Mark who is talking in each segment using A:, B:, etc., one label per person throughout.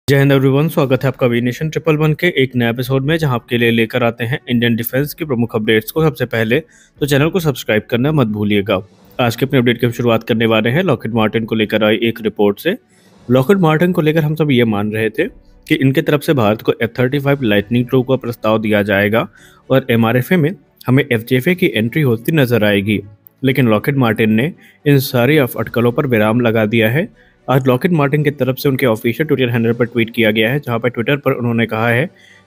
A: जय हिंद एवरीवन। स्वागत है आपका वी नेशन 111 के एक नए एपिसोड में, जहां आपके लिए लेकर आते हैं इंडियन डिफेंस की प्रमुख अपडेट्स को सबसे पहले। तो चैनल को सब्सक्राइब करना मत भूलिएगा। आज के अपने अपडेट की हम शुरुआत करने वाले हैं लॉकहीड मार्टिन को लेकर आई एक रिपोर्ट से। लॉकहीड मार्टिन को लेकर हम सब ये मान रहे थे कि इनके तरफ से भारत को F-35 लाइटनिंग II का प्रस्ताव दिया जाएगा और MRFA में हमें FJFA की एंट्री होती नजर आएगी, लेकिन लॉकहीड मार्टिन ने इन सारी अटकलों पर विराम लगा दिया है। आज लॉकहीड मार्टिन की तरफ से उनके ऑफिशियल ट्विटर हैंडल पर ट्वीट किया गया है, जहां पर ट्विटर पर उन्होंने कहा है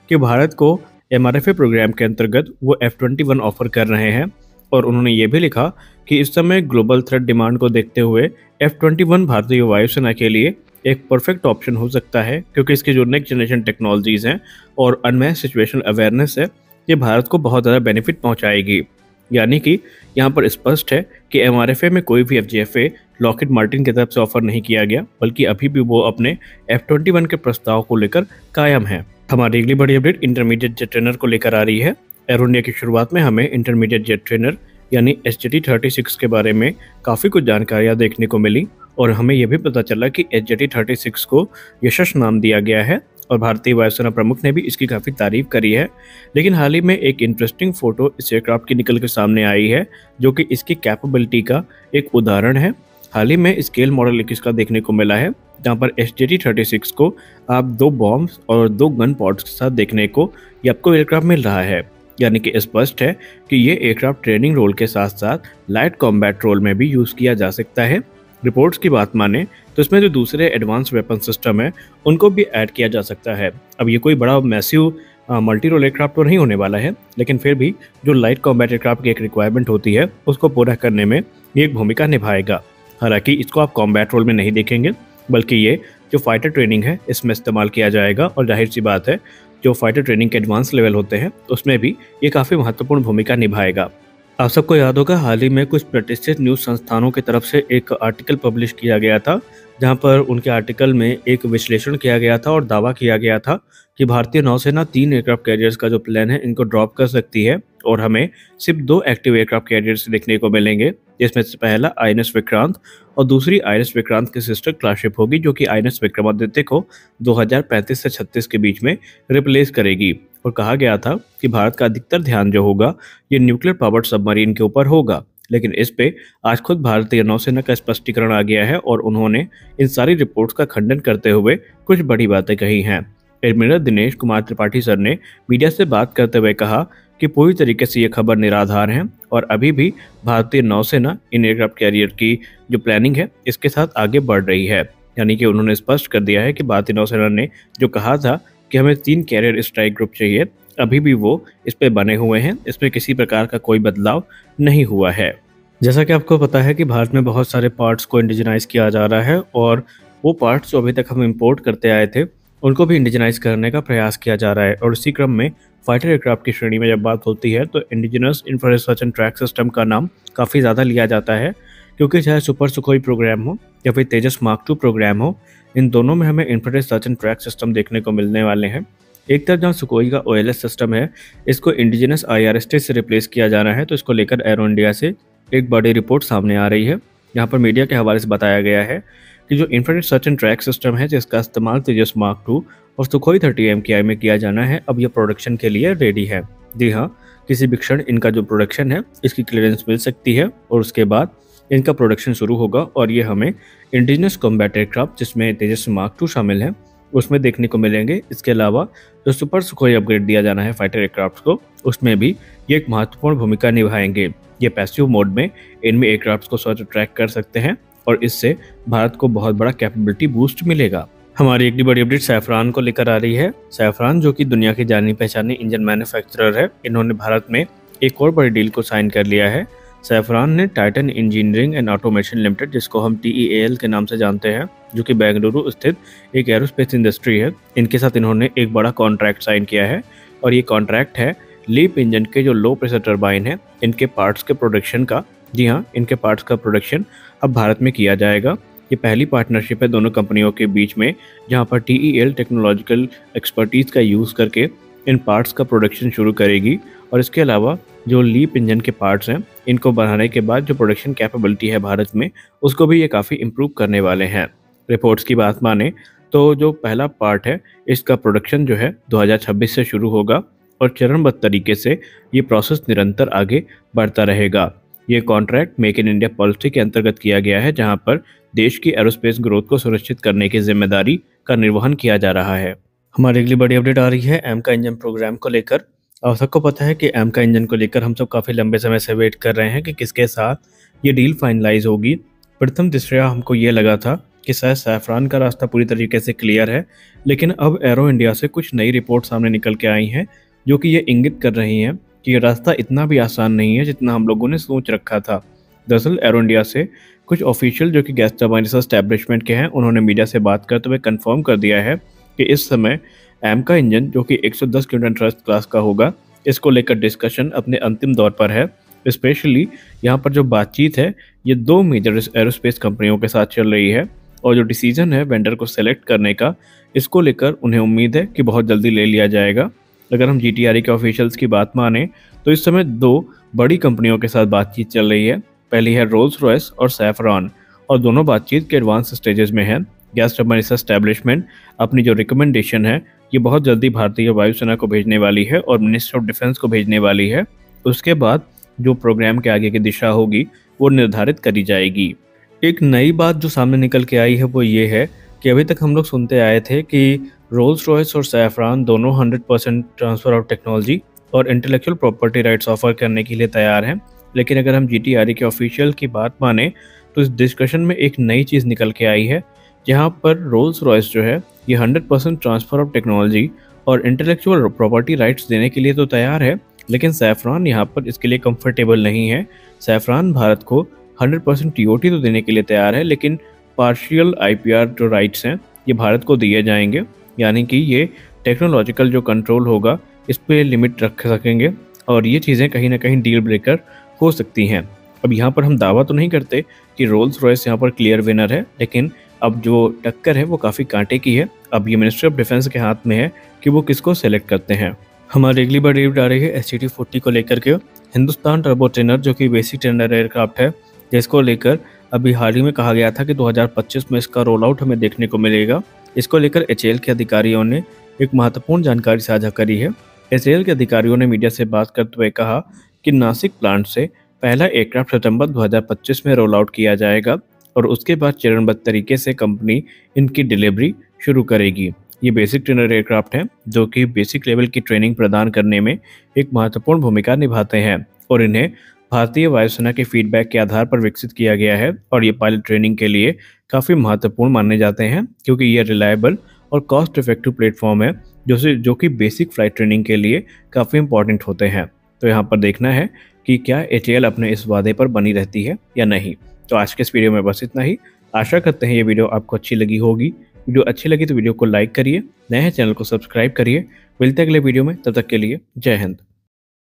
A: कि भारत को MRFA प्रोग्राम के अंतर्गत वो F-21 ऑफर कर रहे हैं। और उन्होंने ये भी लिखा कि इस समय ग्लोबल थ्रेट डिमांड को देखते हुए F-21 भारतीय वायुसेना के लिए एक परफेक्ट ऑप्शन हो सकता है, क्योंकि इसकी जो नेक्स्ट जनरेशन टेक्नोलॉजीज हैं और अनमैच्ड सिचुएशनल अवेयरनेस है, ये भारत को बहुत ज़्यादा बेनिफिट पहुंचाएगी। यानी कि यहाँ पर स्पष्ट है कि MRFA में कोई भी FJFA लॉकहीड मार्टिन की तरफ से ऑफर नहीं किया गया, बल्कि अभी भी वो अपने F-21 के प्रस्ताव को लेकर कायम है। हमारी अगली बड़ी अपडेट इंटरमीडिएट जेट ट्रेनर को लेकर आ रही है। एरो इंडिया की शुरुआत में हमें इंटरमीडिएट जेट ट्रेनर यानी SJT-36 के बारे में काफ़ी कुछ जानकारियाँ देखने को मिली और हमें यह भी पता चला कि SJT-36 को यशस नाम दिया गया है और भारतीय वायुसेना प्रमुख ने भी इसकी काफ़ी तारीफ करी है। लेकिन हाल ही में एक इंटरेस्टिंग फोटो इस एयरक्राफ्ट की निकल के सामने आई है, जो कि इसकी कैपेबिलिटी का एक उदाहरण है। हाल ही में स्केल मॉडल 21 का देखने को मिला है, जहां पर SJT-36 को आप 2 बॉम्ब्स और 2 गन पॉड्स के साथ देखने को ये आपको एयरक्राफ्ट मिल रहा है। यानी कि स्पष्ट है कि ये एयरक्राफ्ट ट्रेनिंग रोल के साथ साथ लाइट कॉम्बैट रोल में भी यूज़ किया जा सकता है। रिपोर्ट्स की बात माने तो इसमें जो दूसरे एडवांस वेपन सिस्टम है उनको भी ऐड किया जा सकता है। अब ये कोई बड़ा मैसिव मल्टी रोल एयरक्राफ्ट तो नहीं होने वाला है, लेकिन फिर भी जो लाइट कॉम्बैट एयरक्राफ्ट की एक रिक्वायरमेंट होती है उसको पूरा करने में ये एक भूमिका निभाएगा। हालांकि इसको आप कॉम्बैट रोल में नहीं देखेंगे, बल्कि ये जो फाइटर ट्रेनिंग है इसमें इस्तेमाल किया जाएगा। और जाहिर सी बात है, जो फाइटर ट्रेनिंग के एडवांस लेवल होते हैं उसमें भी ये काफ़ी महत्वपूर्ण भूमिका निभाएगा। आप सबको याद होगा, हाल ही में कुछ प्रतिष्ठित न्यूज़ संस्थानों की तरफ से एक आर्टिकल पब्लिश किया गया था, जहां पर उनके आर्टिकल में एक विश्लेषण किया गया था और दावा किया गया था कि भारतीय नौसेना 3 एयरक्राफ्ट कैरियर्स का जो प्लान है इनको ड्रॉप कर सकती है और हमें सिर्फ 2 एक्टिव एयरक्राफ्ट कैरियर्स देखने को मिलेंगे, जिसमें से पहला INS विक्रांत और दूसरी INS विक्रांत की सिस्टर क्लासशिप होगी, जो कि INS विक्रमादित्य को 2035 से 36 के बीच में रिप्लेस करेगी। और कहा गया था कि भारत का अधिकतर ध्यान जो होगा ये न्यूक्लियर पावर्ड सबमरीन के ऊपर होगा, लेकिन इस पे आज खुद भारतीय नौसेना का स्पष्टीकरण आ गया है और उन्होंने इन सारी रिपोर्ट्स का खंडन करते हुए कुछ बड़ी बातें कही हैं। एडमिरल दिनेश कुमार त्रिपाठी सर ने मीडिया से बात करते हुए कहा कि पूरी तरीके से ये खबर निराधार है और अभी भी भारतीय नौसेना इन एयरक्राफ्ट कैरियर की जो प्लानिंग है इसके साथ आगे बढ़ रही है। यानी कि उन्होंने स्पष्ट कर दिया है कि भारतीय नौसेना ने जो कहा था कि हमें 3 कैरियर स्ट्राइक ग्रुप चाहिए, अभी भी वो इस पे बने हुए हैं, इसमें किसी प्रकार का कोई बदलाव नहीं हुआ है। जैसा कि आपको पता है कि भारत में बहुत सारे पार्ट्स को इंडिजिनाइज किया जा रहा है और वो पार्ट्स जो अभी तक हम इंपोर्ट करते आए थे उनको भी इंडिजिनाइज करने का प्रयास किया जा रहा है। और इसी क्रम में फाइटर एयरक्राफ्ट की श्रेणी में जब बात होती है तो indigenous infrared search and track system का नाम काफ़ी ज़्यादा लिया जाता है, क्योंकि चाहे सुपर सुखोई प्रोग्राम हो या फिर तेजस मार्क II प्रोग्राम हो, इन दोनों में हमें infrared search and track system देखने को मिलने वाले हैं। एक तरफ जहाँ सुखोई का OLS सिस्टम है, इसको इंडिजिनस IRST से रिप्लेस किया जाना है, तो इसको लेकर एरो इंडिया से एक बड़ी रिपोर्ट सामने आ रही है। यहाँ पर मीडिया के हवाले से बताया गया है कि जो infrared search and track system है जिसका इस्तेमाल तेजस मार्क II और सुखोई 30 MKI में किया जाना है, अब यह प्रोडक्शन के लिए रेडी है। जी हाँ, किसी भी क्षण इनका जो प्रोडक्शन है इसकी क्लियरेंस मिल सकती है और उसके बाद इनका प्रोडक्शन शुरू होगा और ये हमें इंडिजिनस कॉम्बैट एयरक्राफ्ट जिसमें तेजस मार्क II शामिल है उसमें देखने को मिलेंगे। इसके अलावा जो सुपर सुखोई अपग्रेड दिया जाना है फाइटर एयरक्राफ्ट को, उसमें भी ये एक महत्वपूर्ण भूमिका निभाएंगे। ये पैसिव मोड में इनमें एयरक्राफ्ट को सर्च ट्रैक कर सकते हैं और इससे भारत को बहुत बड़ा कैपेबिलिटी बूस्ट मिलेगा। हमारी एक बड़ी अपडेट सैफरान को लेकर आ रही है। सैफरान जो कि दुनिया की जानी पहचानी इंजन मैन्युफैक्चरर है, इन्होंने भारत में एक और बड़ी डील को साइन कर लिया है। सैफरान ने Titan engineering and automation limited, जिसको हम TEAL के नाम से जानते हैं, जो कि बेंगलुरु स्थित एक एरोस्पेस इंडस्ट्री है, इनके साथ इन्होंने एक बड़ा कॉन्ट्रैक्ट साइन किया है। और ये कॉन्ट्रैक्ट है लीप इंजन के जो लो प्रेशर टर्बाइन है इनके पार्ट्स के प्रोडक्शन का। जी हाँ, इनके पार्ट्स का प्रोडक्शन अब भारत में किया जाएगा। ये पहली पार्टनरशिप है दोनों कंपनियों के बीच में, जहाँ पर TEL टेक्नोलॉजिकल एक्सपर्टीज का यूज़ करके इन पार्ट्स का प्रोडक्शन शुरू करेगी। और इसके अलावा जो लीप इंजन के पार्ट्स हैं इनको बनाने के बाद जो प्रोडक्शन कैपेबिलिटी है भारत में, उसको भी ये काफ़ी इम्प्रूव करने वाले हैं। रिपोर्ट्स की बात माने तो जो पहला पार्ट है इसका प्रोडक्शन जो है 2026 से शुरू होगा और चरणबद्ध तरीके से ये प्रोसेस निरंतर आगे बढ़ता रहेगा। ये contract make in India policy के अंतर्गत किया गया है, जहां पर देश की एरोस्पेस ग्रोथ को सुरक्षित करने की जिम्मेदारी का निर्वहन किया जा रहा है। हमारी अगली बड़ी अपडेट आ रही है एमका इंजन प्रोग्राम को लेकर। आप सबको पता है कि एमका इंजन को लेकर हम सब काफ़ी लंबे समय से वेट कर रहे हैं कि किसके साथ ये डील फाइनलाइज होगी। प्रथम दृष्टया हमको ये लगा था कि शायद सैफरान का रास्ता पूरी तरीके से क्लियर है, लेकिन अब एरो इंडिया से कुछ नई रिपोर्ट सामने निकल के आई हैं जो कि ये इंगित कर रही हैं कि ये रास्ता इतना भी आसान नहीं है जितना हम लोगों ने सोच रखा था। दरअसल एरो इंडिया से कुछ ऑफिशियल जो कि गैस टरबाइन रिसर्च एस्टैब्लिशमेंट के हैं, उन्होंने मीडिया से बात करते हुए कंफर्म कर दिया है कि इस समय एमका इंजन जो कि 110 किलोटन थ्रस्ट क्लास का होगा, इसको लेकर डिस्कशन अपने अंतिम दौर पर है। स्पेशली यहाँ पर जो बातचीत है ये 2 मेजर एरोस्पेस कंपनियों के साथ चल रही है और जो डिसीजन है वेंडर को सेलेक्ट करने का, इसको लेकर उन्हें उम्मीद है कि बहुत जल्दी ले लिया जाएगा। अगर हम जीटीआरई के ऑफिशियल्स की बात माने तो इस समय 2 बड़ी कंपनियों के साथ बातचीत चल रही है। पहली है रोल्स रॉयस और सैफरॉन, और दोनों बातचीत के एडवांस स्टेजेस में है। गैस टरबाइन रिसर्च एस्टैब्लिशमेंट अपनी जो रिकमेंडेशन है ये बहुत जल्दी भारतीय वायुसेना को भेजने वाली है और मिनिस्ट्री ऑफ डिफेंस को भेजने वाली है। उसके बाद जो प्रोग्राम के आगे की दिशा होगी वो निर्धारित करी जाएगी। एक नई बात जो सामने निकल के आई है वो ये है कि अभी तक हम लोग सुनते आए थे कि रोल्स रॉयस और सैफरॉन दोनों 100% ट्रांसफ़र ऑफ टेक्नोलॉजी और इंटेलेक्चुअल प्रॉपर्टी राइट्स ऑफर करने के लिए तैयार हैं। लेकिन अगर हम जीटीआरई के ऑफिशियल की बात माने तो इस डिस्कशन में एक नई चीज़ निकल के आई है, जहां पर रोल्स रॉयस जो है ये 100% ट्रांसफ़र ऑफ टेक्नोलॉजी और इंटेलेक्चुअल प्रॉपर्टी राइट्स देने के लिए तो तैयार है, लेकिन सैफरॉन यहाँ पर इसके लिए कंफर्टेबल नहीं है। सैफरॉन भारत को 100% टीओटी तो देने के लिए तैयार है, लेकिन पार्शियल आईपीआर जो राइट्स हैं ये भारत को दिए जाएंगे, यानी कि ये टेक्नोलॉजिकल जो कंट्रोल होगा इस पर लिमिट रख सकेंगे और ये चीज़ें कहीं ना कहीं डील ब्रेकर हो सकती हैं। अब यहाँ पर हम दावा तो नहीं करते कि रोल्स रॉयस यहाँ पर क्लियर विनर है, लेकिन अब जो टक्कर है वो काफ़ी कांटे की है। अब ये मिनिस्ट्री ऑफ डिफेंस के हाथ में है कि वो किसको सेलेक्ट करते हैं। हमारी अगली बड़ी अपडेट आ रही है STT-40 को लेकर के। हिंदुस्तान टर्बो ट्रेनर जो कि बेसिक ट्रेनर एयरक्राफ्ट है, जिसको लेकर अभी हाल ही में कहा गया था कि 2025 में इसका रोल आउट हमें देखने को मिलेगा। इसको लेकर HAL के अधिकारियों ने एक महत्वपूर्ण जानकारी साझा करी है। HAL के अधिकारियों ने मीडिया से बात करते हुए कहा कि नासिक प्लांट से पहला एयरक्राफ्ट सितंबर 2025 में रोल आउट किया जाएगा और उसके बाद चरणबद्ध तरीके से कंपनी इनकी डिलीवरी शुरू करेगी। ये बेसिक ट्रेनर एयरक्राफ्ट हैं जो कि बेसिक लेवल की ट्रेनिंग प्रदान करने में एक महत्वपूर्ण भूमिका निभाते हैं और इन्हें भारतीय वायुसेना के फीडबैक के आधार पर विकसित किया गया है और ये पायलट ट्रेनिंग के लिए काफ़ी महत्वपूर्ण माने जाते हैं, क्योंकि ये रिलायबल और कॉस्ट इफेक्टिव प्लेटफॉर्म है जो कि बेसिक फ्लाइट ट्रेनिंग के लिए काफ़ी इंपॉर्टेंट होते हैं। तो यहाँ पर देखना है कि क्या HAL अपने इस वादे पर बनी रहती है या नहीं। तो आज के इस वीडियो में बस इतना ही। आशा करते हैं ये वीडियो आपको अच्छी लगी होगी। वीडियो अच्छी लगी तो वीडियो को लाइक करिए, नए चैनल को सब्सक्राइब करिए। मिलते हैं अगले वीडियो में, तब तक के लिए जय हिंद।